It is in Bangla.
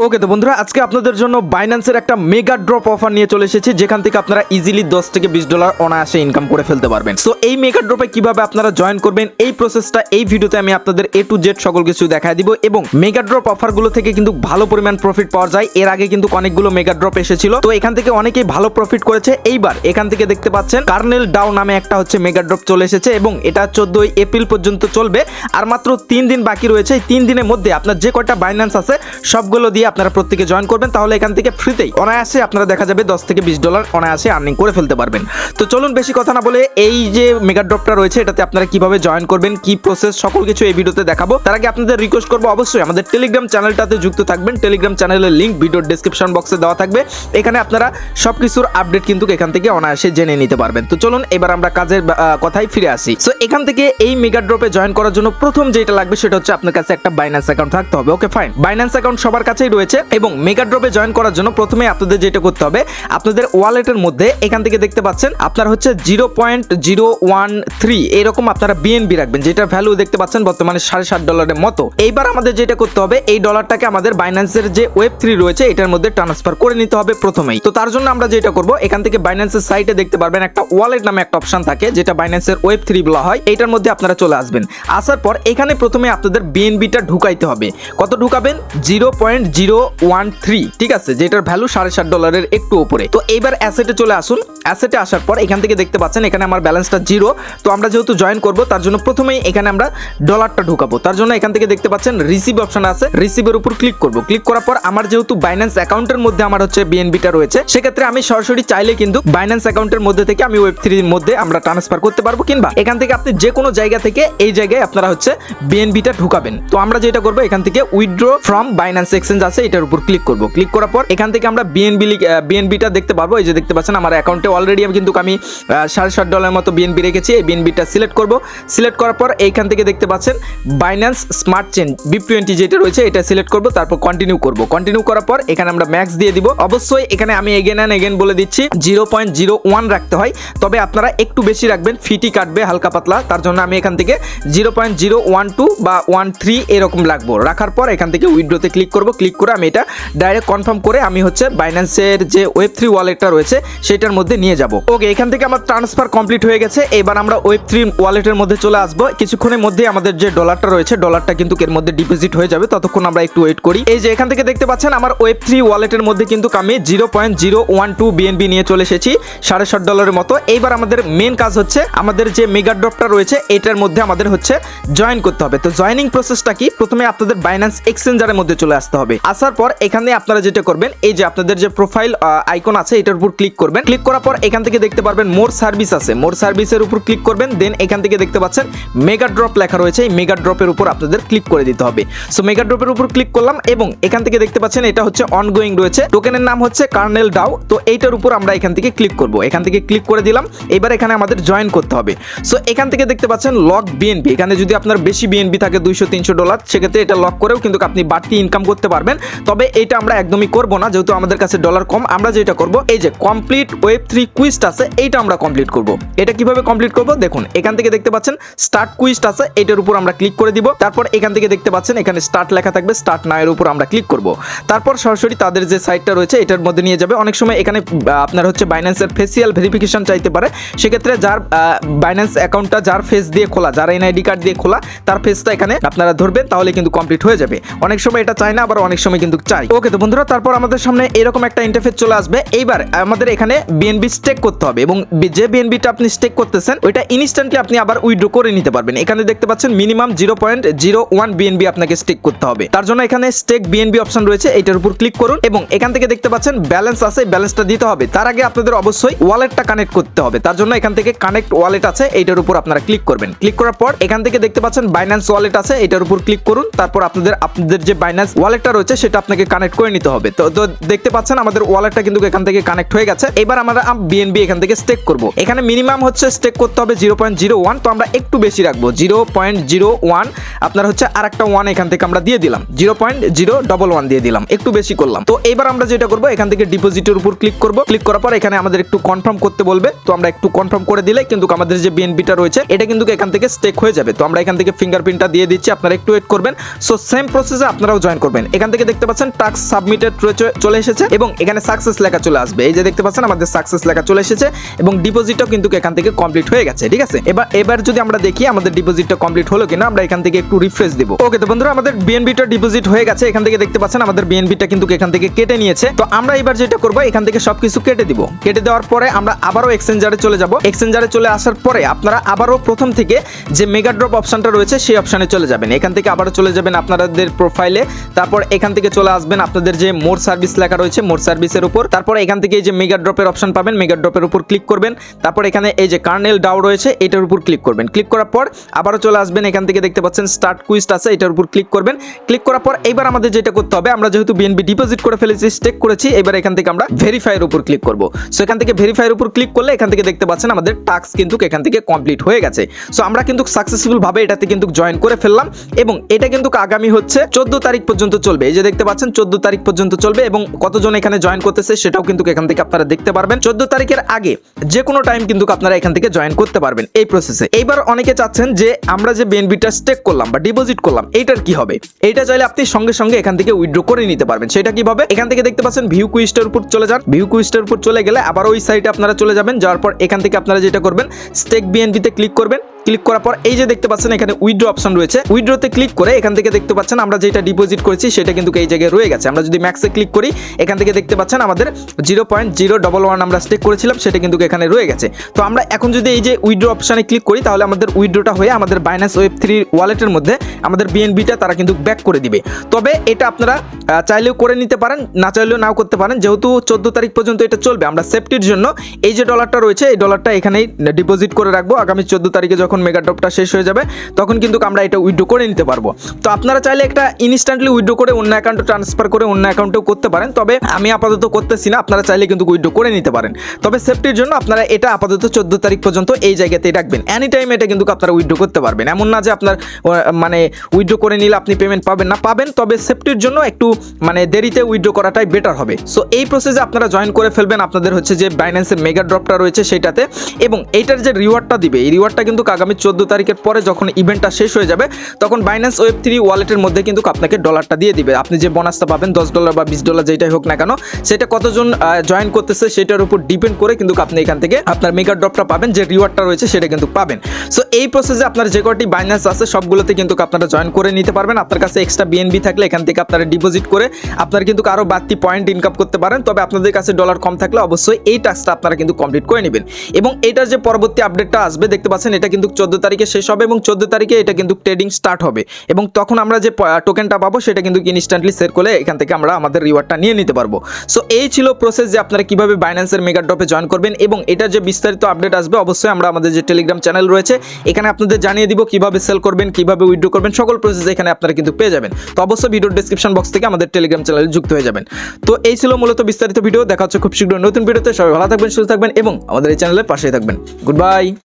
ওকে তো বন্ধুরা, আজকে আপনাদের জন্য বাইন্যান্সের একটা মেগা ড্রপ অফার নিয়ে চলে এসেছি, যেখান থেকে আপনারা ইজিলি 10 থেকে $20 অনায়াসে ইনকাম করে ফেলতে পারবেন। সো এই মেগা ড্রপে কিভাবে আপনারা জয়েন করবেন এই প্রসেসটা এই ভিডিওতে আমি আপনাদের A to Z সকল কিছু দেখায় দিব। এবং মেগা ড্রপ অফারগুলো থেকে কিন্তু ভালো পরিমাণ প্রফিট পাওয়া যায়। এর আগে কিন্তু অনেকগুলো মেগা ড্রপ এসেছিল, তো এখান থেকে অনেকেই ভালো প্রফিট করেছে। এইবার এখান থেকে দেখতে পাচ্ছেন কার্নেল ডাও নামে একটা হচ্ছে মেগা ড্রপ চলে এসেছে এবং এটা 14 এপ্রিল পর্যন্ত চলবে। আর মাত্র 3 দিন বাকি রয়েছে। এই 3 দিনের মধ্যে আপনার যে কয়টা বাইন্যান্স আছে সবগুলো দিয়ে আপনারা প্রত্যেকে জয়েন করবেন, তাহলে এখান থেকে ফ্রিতেই অনায়াসে আপনারা দেখা যাবে 10 থেকে $20 অনায়াসে আর্নিং করে ফেলতে পারবেন। তো চলুন বেশি কথা না বলে এই যে মেগা ড্রপটা রয়েছে এটাতে আপনারা কিভাবে জয়েন করবেন, কি প্রসেস, সকল কিছু এই ভিডিওতে দেখাবো। তার আগে আপনাদের রিকোয়েস্ট করবো অবশ্যই আমাদের টেলিগ্রাম চ্যানেলটাতে যুক্ত থাকবেন। টেলিগ্রাম চ্যানেলের লিংক ভিডিওর ডেসক্রিপশন বক্সে দেওয়া থাকবে। এখানে আপনারা সবকিছুর আপডেট কিন্তু এখান থেকে অনায়াসে জেনে নিতে পারবেন। তো চলুন এবার আমরা কাজের কথায় ফিরে আসি। সো এখান থেকে এই মেগা ড্রপে জয়েন করার জন্য প্রথম যেটা লাগবে সেটা হচ্ছে আপনার কাছে একটা বাইন্যান্স অ্যাকাউন্ট থাকতে হবে। ওকে ফাইন, বাইন্যান্স অ্যাকাউন্ট সবার কাছেই রয়েছে এবং মেগা ড্রপে জয়েন করার জন্য প্রথমে আপনাদের যেটা করতে হবে, আপনাদের ওয়ালেটের মধ্যে এখান থেকে দেখতে পাচ্ছেন আপনার হচ্ছে 0.013 এরকম আপনারা বিএনবি রাখবেন, যেটার ভ্যালু দেখতে পাচ্ছেন বর্তমানে $7.5 মতো। এইবার আমাদের যেটা করতে হবে, এই ডলারটাকে আমাদের বাইন্যান্সের যে Web3 রয়েছে এটার মধ্যে ট্রান্সফার করে নিতে হবে প্রথমেই। তো তার জন্য আমরা যেটা করব, এখান থেকে বাইন্যান্সের সাইটে দেখতে পারবেন একটা ওয়ালেট নামে একটা অপশন থাকে, যেটা বাইন্যান্সের Web3 বলা হয়। এইটার মধ্যে আপনারা চলে আসবেন। আসার পর এখানে প্রথমে আপনাদের বিএনবিটা ঢুকাইতে হবে। কত ঢুকাবেন? 0.013, ঠিক আছে, যেটার ভ্যালু $7.5 একটু উপরে। তো এইবার অ্যাসেটে চলে আসুন। অ্যাসেটে আসার পর এখান থেকে দেখতে পাচ্ছেন এখানে আমার ব্যালেন্সটা 0। তো আমরা যেহেতু জয়েন করব তার জন্য প্রথমেই এখানে আমরা ডলারটা ঢুকাবো। তার জন্য এখান থেকে দেখতে পাচ্ছেন রিসিভ অপশন আছে, রিসিভের উপর ক্লিক করব। ক্লিক করার পর আমার যেহেতু বাইন্যান্স অ্যাকাউন্টের মধ্যে আমার হচ্ছে বিএনবিটা রয়েছে, সেক্ষেত্রে আমি সরাসরি চাইলে কিন্তু বাইন্যান্স অ্যাকাউন্টের মধ্যে থেকে আমি Web3 এর মধ্যে আমরা ট্রান্সফার করতে পারবো, কিংবা এখান থেকে আপনি যে কোনো জায়গা থেকে এই জায়গায় আপনারা হচ্ছে বিএনবিটা ঢুকাবেন। তো আমরা যেটা করব, এখান থেকে উইথড্র ফ্রম বাইন্যান্স এক্সচেঞ্জ আছে, এটার উপর ক্লিক করব। ক্লিক করার পর এখান থেকে আমরা বিএনবিটা দেখতে পারবো। এই যে দেখতে পাচ্ছেন আমার অ্যাকাউন্টে অলরেডি কিন্তু আমি $7.5 মতো বিএনবি রেখেছি। এই বিএনবিটা সিলেক্ট করব। সিলেক্ট করার পর এইখান থেকে দেখতে পাচ্ছেন বাইন্যান্স স্মার্ট চেইন BIP20 যেটা রয়েছে এটা সিলেক্ট করব, তারপর কন্টিনিউ করব। কন্টিনিউ করার পর এখানে আমরা ম্যাক্স দিয়ে দিব। অবশ্যই এখানে আমি এগেন বলে দিচ্ছি 0.01 রাখতে হয়, তবে আপনারা একটু বেশি রাখবেন, ফিটি কাটবে হালকা পাতলা। তার জন্য আমি এখান থেকে 0.012 বা 13 এরকম রাখবো। রাখার পর এখান থেকে উইথড্রোতে ক্লিক করব। ক্লিক করে আমি এটা ডাইরেক্ট কনফার্ম করে আমি হচ্ছে বাইন্যান্সের যে Web3 ওয়ালেটটা রয়েছে সেটার মধ্যে নিয়ে যাব। ওকে, এখান থেকে আমার ট্রান্সফার কমপ্লিট হয়ে গেছে। এবার আমরা Web3 ওয়ালেটের মধ্যে চলে আসবো। কিছুক্ষণের মধ্যে আমাদের যে ডলারটা রয়েছে ডলারটা কিন্তু এর মধ্যে ডিপোজিট হয়ে যাবে, ততক্ষণ আমরা একটু ওয়েট করি। এই যে এখান থেকে দেখতে পাচ্ছেন আমার Web3 ওয়ালেটের মধ্যে কিন্তু আমি 0.012 বিএনবি নিয়ে চলে এসেছি, $7.5 মতো। এইবার আমাদের মেন কাজ হচ্ছে আমাদের যে মেগা ড্রপটা রয়েছে এটার মধ্যে আমাদের হচ্ছে জয়েন করতে হবে। তো জয়েনিং প্রসেসটা কি, প্রথমে আপনাদের বাইন্যান্স এক্সচেঞ্জারের মধ্যে চলে আসতে হবে। আসার পর এখানে আপনারা যেটা করবেন, এই যে আপনাদের যে প্রোফাইল আইকন আছে এটার উপর ক্লিক করবেন। ক্লিক করার পর এখান থেকে দেখতে পারবেন মোর সার্ভিস আছে, মোর সার্ভিসের উপর ক্লিক করবেন। দেন এখান থেকে দেখতে পাচ্ছেন মেগা ড্রপ লেখা রয়েছে, এই মেগা ড্রপের উপর আপনাদের ক্লিক করে দিতে হবে। সো মেগা ড্রপের উপর ক্লিক করলাম এবং এখান থেকে দেখতে পাচ্ছেন এটা হচ্ছে অনগোয়িং রয়েছে, টোকেনের নাম হচ্ছে কার্নেল ডাও। তো এইটার উপর আমরা এখান থেকে ক্লিক করব। এখান থেকে ক্লিক করে দিলাম। এবার এখানে আমাদের জয়েন করতে হবে। সো এখান থেকে দেখতে পাচ্ছেন লক বিএনবি, এখানে যদি আপনার বেশি বিএনবি থাকে $200-300, সেক্ষেত্রে এটা লক করেও কিন্তু আপনি বাড়তি ইনকাম করতে পারবেন। তবে এটা আমরা একদমই করব না, যেহেতু আমাদের কাছে ডলার কম। আমরা যেটা করব, এই যে কমপ্লিট Web3 কুইজ আছে এইটা আমরা কমপ্লিট করব। এটা কিভাবে কমপ্লিট করব দেখুন, এখান থেকে দেখতে পাচ্ছেন স্টার্ট কুইজ আছে, এটার উপর আমরা ক্লিক করে দিব। তারপর এখান থেকে দেখতে পাচ্ছেন এখানে স্টার্ট লেখা থাকবে, স্টার্ট নাও এর উপর আমরা ক্লিক করব। তারপর সরাসরি তাদের যে সাইটটা রয়েছে এটার মধ্যে নিয়ে যাবে। অনেক সময় এখানে আপনার হচ্ছে বাইন্যান্সের ফেসিয়াল ভেরিফিকেশন চাইতে পারে, সেক্ষেত্রে যার বাইন্যান্স অ্যাকাউন্টটা যার ফেস দিয়ে খোলা, যার এনআইডি কার্ড দিয়ে খোলা, তার ফেসটা এখানে আপনারা ধরবেন, তাহলে কিন্তু কমপ্লিট হয়ে যাবে। অনেক সময় এটা চাই না, আবার অনেক সময় কিন্তু চাই। ওকে তো বন্ধুরা, তারপর আমাদের সামনে এরকম একটা ইন্টারফেস চলে আসবে। এইবার আমাদের এখানে বিএনবি স্টেক করতে হবে এবং যে বিএনবিটা আপনি স্টেক করতেছেন ওইটা ইনস্ট্যান্টলি আপনি আবার উইথড্র করে নিতে পারবেন। এখানে দেখতে পাচ্ছেন মিনিমাম 0.01 বিএনবি আপনাকে স্টেক করতে হবে। তার জন্য এখানে স্টেক বিএনবি অপশন রয়েছে, এটার উপর ক্লিক করুন এবং এখান থেকে দেখতে পাচ্ছেন ব্যালেন্স আছে, ব্যালেন্সটা দিতে হবে। তার আগে আপনাদের অবশ্যই ওয়ালেটটা কানেক্ট করতে হবে। তার জন্য এখান থেকে কানেক্ট ওয়ালেট আছে, এইটার উপর আপনারা ক্লিক করবেন। ক্লিক করার পর এখান থেকে দেখতে পাচ্ছেন বাইন্যান্স ওয়ালেট আছে, এটার উপর ক্লিক করুন। তারপর আপনাদের যে বাইন্যান্স ওয়ালেটটা রয়েছে সেটা আপনাকে কানেক্ট করে নিতে হবে। তো দেখতে পাচ্ছেন আমাদের ওয়ালেটটা কিন্তু এখান থেকে কানেক্ট হয়ে গেছে। এবার আমরা বিএনবি এখান থেকে স্টেক করব। এখানে মিনিমাম হচ্ছে স্টেক করতে হবে 0.01, তো আমরা একটু বেশি রাখবো 0.01। আপনার হচ্ছে আরেকটা 1 এখান থেকে আমরা দিয়ে দিলাম, 0.011 দিয়ে দিলাম, একটু বেশি করলাম। তো এবার আমরা যেটা করব, এখান থেকে ডিপোজিটের উপর ক্লিক করব। ক্লিক করার পর এখানে আমাদের একটু কনফার্ম করতে বলবে, তো আমরা একটু কনফার্ম করে দিলে কিন্তু আমাদের যে বিএনবিটা রয়েছে এটা কিন্তু এখান থেকে স্টেক হয়ে যাবে। তো আমরা এখান থেকে ফিঙ্গারপ্রিন্টটা দিয়ে দিচ্ছি, আপনারা একটু ওয়েট করবেন। সো সেম প্রসেসে আপনারাও জয়েন করবেন। এখান থেকে দেখতে পাচ্ছেন টাস্ক সাবমিটেড চলে এসেছে এবং এখানে সাকসেস লেখা চলে আসবে। এই যে দেখতে পাচ্ছেন আমাদের সাকসেস লেখা চলে এসেছে এবং ডিপোজিটটাও কিন্তু এখান থেকে কমপ্লিট হয়ে গেছে। ঠিক আছে, এবার যদি আমরা দেখি আমাদের ডিপোজিটটা কমপ্লিট হলো কিনা, আমরা এখান থেকে একটু রিফ্রেশ দিব। ওকে, তো বন্ধুরা আমাদের বিএনবিটা ডিপোজিট হয়ে গেছে। এখান থেকে দেখতে পাচ্ছেন আমাদের বিএনবিটা কিন্তু এখান থেকে কেটে নিয়েছে। তো আমরা এবার যেটা করব, এখান থেকে সবকিছু কেটে দিব। কেটে দেওয়ার পরে আমরা আবারও এক্সচেঞ্জারে চলে যাব। এক্সচেঞ্জারে চলে আসার পরে আপনারা আবারও প্রথম থেকে যে মেগা ড্রপ অপশনটা রয়েছে সেই অপশনে চলে যাবেন। এখান থেকে আবারও চলে যাবেন আপনাদের প্রোফাইলে, তারপর এখান থেকে চলে আসবেন আপনাদের যে মোর সার্ভিস লেখা রয়েছে মোর সার্ভিসের উপর। তারপর এখান থেকে এই যে মেগা ড্রপের অপশন পাবেন, মেগা ড্রপের উপর ক্লিক করবেন। তারপর এখানে এই যে কার্নেল ডাউ রয়েছে এটার উপর ক্লিক করবেন। ক্লিক করার পর আবারও চলে আসবেন, এখান থেকে দেখতে পাচ্ছেন স্টার্ট কুইস্ট আছে, এটার উপর ক্লিক করবেন। ক্লিক করার পর এবার আমাদের যেটা করতে হবে, আমরা যেহেতু বিএনবি ডিপোজিট করে ফেলেছি, স্টেক করেছি, এবার এখান থেকে আমরা ভেরিফাইয়ের উপর ক্লিক করব। সো এখান থেকে ভেরিফাইয়ের উপর ক্লিক করলে এখান থেকে দেখতে পাচ্ছেন আমাদের টাস্ক কিন্তু এখান থেকে কমপ্লিট হয়ে গেছে। সো আমরা কিন্তু সাকসেসফুল ভাবে এটাতে কিন্তু জয়েন করে ফেললাম এবং এটা কিন্তু আগামী হচ্ছে 14 তারিখ পর্যন্ত চলবে। এই যে দেখতে পাচ্ছেন 14 তারিখ পর্যন্ত চলবে এবং কতজন এখানে জয়েন করতেছে সেটাও কিন্তু এখান থেকে আপনারা দেখতে পারবেন। 14 তারিখের আগে যে কোনো টাইম কিন্তু আপনারা এখান থেকে জয়েন করতে পারবেন এই প্রসেসে। এইবার অনেকে চাচ্ছেন যে আমরা যে বিএনবিটা স্টেক করলাম বা ডিপোজিট করলাম এইটার কি হবে, এইটা চাইলে আপনি সঙ্গে সঙ্গে এখান থেকে উইথড্র করে নিতে পারবেন। সেটা কিভাবে, এখান থেকে দেখতে পাচ্ছেন ভিউ কুইস্টের উপর চলে যান। ভিউ কুইস্টের উপর চলে গেলে আবার ওই সাইটে আপনারা চলে যাবেন। যাওয়ার পর এখান থেকে আপনারা যেটা করবেন, স্টেক বিএনবিতে ক্লিক করবেন। ক্লিক করার পর এই যে দেখতে পাচ্ছেন এখানে উইথড্র অপশন রয়েছে, উইথড্রতে ক্লিক করে এখান থেকে দেখতে পাচ্ছেন আমরা যেটা ডিপোজিট করেছি সেটা কিন্তু এই জায়গায় রয়ে গেছে। আমরা যদি ম্যাক্সে ক্লিক করি এখান থেকে দেখতে পাচ্ছেন আমাদের 0.011 আমরা স্টেক করেছিলাম সেটা কিন্তু এখানে রয়ে গেছে। তো আমরা এখন যদি এই যে উইথড্র অপশনে ক্লিক করি তাহলে আমাদের উইথড্রটা হয়ে আমাদের বাইন্যান্স ওয়েব3 ওয়ালেটের মধ্যে আমাদের বিএনবিটা তারা কিন্তু ব্যাক করে দিবে। তবে এটা আপনারা চাইলেও করে নিতে পারেন, না চাইলেও নাও করতে পারেন। যেহেতু 14 তারিখ পর্যন্ত এটা চলবে, আমরা সেফটির জন্য এই যে ডলারটা রয়েছে এই ডলারটা এখানেই ডিপোজিট করে রাখবো। আগামী 14 তারিখে যখন মেগা ড্রপটা শেষ হয়ে যাবে তখন কিন্তু আমরা এটা উইথড্র করে নিতে পারবো। তো আপনারা চাইলে একটা ইনস্ট্যান্টলি উইথড্র করে অন্য অ্যাকাউন্টে ট্রান্সফার করে অন্য অ্যাকাউন্টেও করতে পারেন। তবে আমি আপাতত করতেছি না, আপনারা চাইলে কিন্তু উইথড্র করে নিতে পারেন। তবে সেফটির জন্য আপনারা এটা আপাতত 14 তারিখ পর্যন্ত এই জায়গাতেই রাখবেন। এনি টাইম এটা কিন্তু আপনারা উইথড্র করতে পারবেন, এমন না যে আপনার মানে উইথড্র করে নিলে আপনি পেমেন্ট পাবেন না, পাবেন। তবে সেফটির জন্য একটু মানে দেরিতে উইথড্র করাটাই বেটার হবে। সো এই প্রসেসে আপনারা জয়েন করে ফেলবেন আপনাদের হচ্ছে যে বাইন্যান্সের মেগা ড্রপটা রয়েছে সেটাতে, এবং এইটার যে রিওয়ার্ডটা দিবে এই রিওয়ার্ডটা কিন্তু আগামী 14 তারিখের পরে যখন ইভেন্টটা শেষ হয়ে যাবে তখন বাইন্যান্স ওয়েব3 ওয়ালেটের মধ্যে কিন্তু আপনাকে ডলারটা দিয়ে দিবে। আপনি যে বোনাসটা পাবেন $10 বা $20 যেটাই হোক না কেন, সেটা কতজন জয়েন করতেছে সেটার উপর ডিপেন্ড করে কিন্তু আপনি এখান থেকে আপনার মেগা ড্রপটা পাবেন, যে রিওয়ার্ডটা রয়েছে সেটা কিন্তু পাবেন। সো এই প্রসেসে আপনার যে কয়টি বাইন্যান্স আছে সবগুলোতে কিন্তু আপনারা জয়েন করে নিতে পারবেন। আপনার কাছে এক্সট্রা বিএনবি থাকলে এখান থেকে আপনারা ডিপোজিট করে আপনারা কিন্তু আরও বাড়তি পয়েন্ট ইনকাম করতে পারেন। তবে আপনাদের কাছে ডলার কম থাকলে অবশ্যই এই টাস্কটা আপনারা কিন্তু কমপ্লিট করে নেবেন। এবং এটার যে পরবর্তী আপডেটটা আসবে দেখতে পাচ্ছেন এটা কিন্তু 14 তারিখে শেষ হবে এবং 14 তারিখে এটা কিন্তু ট্রেডিং স্টার্ট হবে এবং তখন আমরা যে টোকেনটা পাবো সেটা কিন্তু ইনস্ট্যান্টলি সেল করে এখান থেকে আমরা আমাদের রিওয়ার্ডটা নিয়ে নিতে পারবো। সো এই ছিল প্রসেস যে আপনারা কিভাবে বাইন্যান্সের মেগা ড্রপে জয়েন করবেন, এবং এটার যে বিস্তারিত আপডেট আসবে অবশ্যই আমরা আমাদের যে টেলিগ্রাম চ্যানেল রয়েছে এখানে আপনাদের জানিয়ে দিব কিভাবে সেল করবেন, কিভাবে উইথড্র করবেন, সকল প্রসেস এখানে আপনারা কিন্তু পেয়ে যাবেন। তো অবশ্যই ভিডিওর ডেসক্রিপশন বক্স থেকে আমাদের টেলিগ্রাম চ্যানেলে যুক্ত হয়ে যাবেন। তো এই ছিল মূলত বিস্তারিত ভিডিও। দেখা হচ্ছে খুব শীঘ্রই নতুন ভিডিওতে। সবাই ভালো থাকবেন, সুস্থ থাকবেন এবং আমাদের এই চ্যানেলের পাশেই থাকবেন। Good bye.